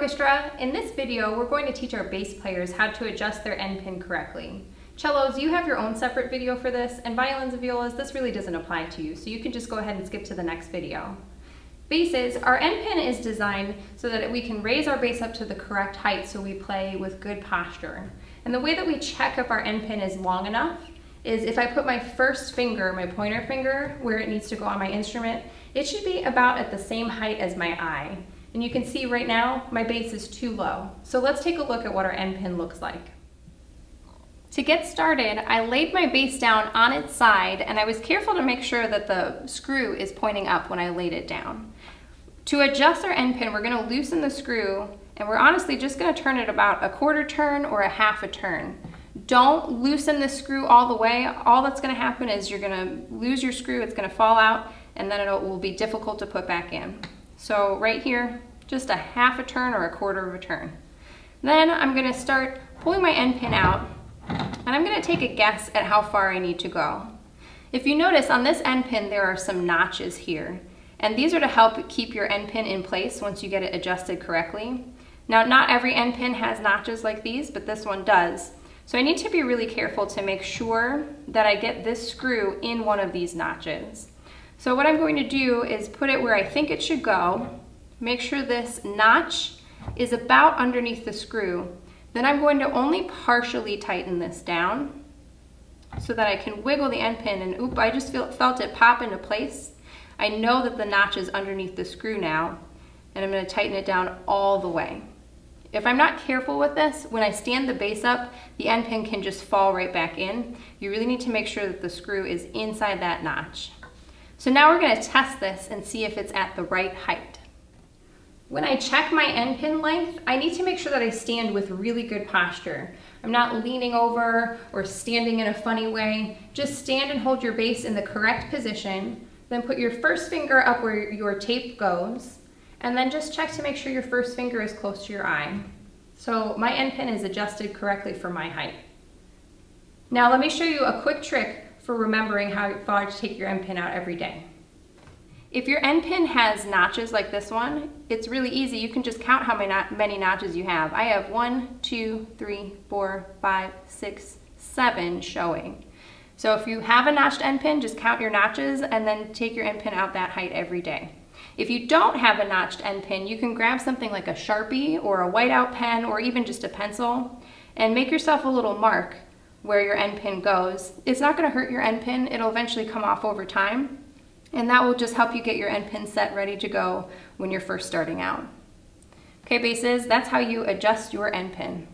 orchestra. In this video, we're going to teach our bass players how to adjust their end pin correctly. Cellos, you have your own separate video for this, and violins and violas, this really doesn't apply to you, so you can just go ahead and skip to the next video. Basses, our end pin is designed so that we can raise our bass up to the correct height so we play with good posture. And the way that we check if our end pin is long enough is if I put my first finger, my pointer finger, where it needs to go on my instrument, it should be about at the same height as my eye. And you can see right now, my bass is too low. So let's take a look at what our end pin looks like. To get started, I laid my bass down on its side and I was careful to make sure that the screw is pointing up when I laid it down. To adjust our end pin, we're going to loosen the screw and we're honestly just going to turn it about a quarter turn or a half a turn. Don't loosen the screw all the way. All that's going to happen is you're going to lose your screw, it's going to fall out, and then it will be difficult to put back in. So right here, just a half a turn or a quarter of a turn. Then I'm going to start pulling my end pin out, and I'm going to take a guess at how far I need to go. If you notice on this end pin there are some notches here, and these are to help keep your end pin in place once you get it adjusted correctly. Now not every end pin has notches like these, but this one does. So I need to be really careful to make sure that I get this screw in one of these notches. So what I'm going to do is put it where I think it should go, make sure this notch is about underneath the screw. Then I'm going to only partially tighten this down so that I can wiggle the end pin and oop, I just felt it pop into place. I know that the notch is underneath the screw now, and I'm going to tighten it down all the way. If I'm not careful with this, when I stand the bass up, the end pin can just fall right back in. You really need to make sure that the screw is inside that notch. So now we're going to test this and see if it's at the right height. When I check my end pin length, I need to make sure that I stand with really good posture. I'm not leaning over or standing in a funny way. Just stand and hold your bass in the correct position, then put your first finger up where your tape goes, and then just check to make sure your first finger is close to your eye. So my end pin is adjusted correctly for my height. Now let me show you a quick trick for remembering how far to take your end pin out every day. If your end pin has notches like this one, it's really easy. You can just count how many notches you have. I have 1, 2, 3, 4, 5, 6, 7 showing. So if you have a notched end pin, just count your notches and then take your end pin out that height every day. If you don't have a notched end pin, you can grab something like a Sharpie or a whiteout pen or even just a pencil and make yourself a little mark where your end pin goes. It's not going to hurt your end pin. It'll eventually come off over time, and that will just help you get your end pin set ready to go when you're first starting out. Okay, basses, that's how you adjust your end pin.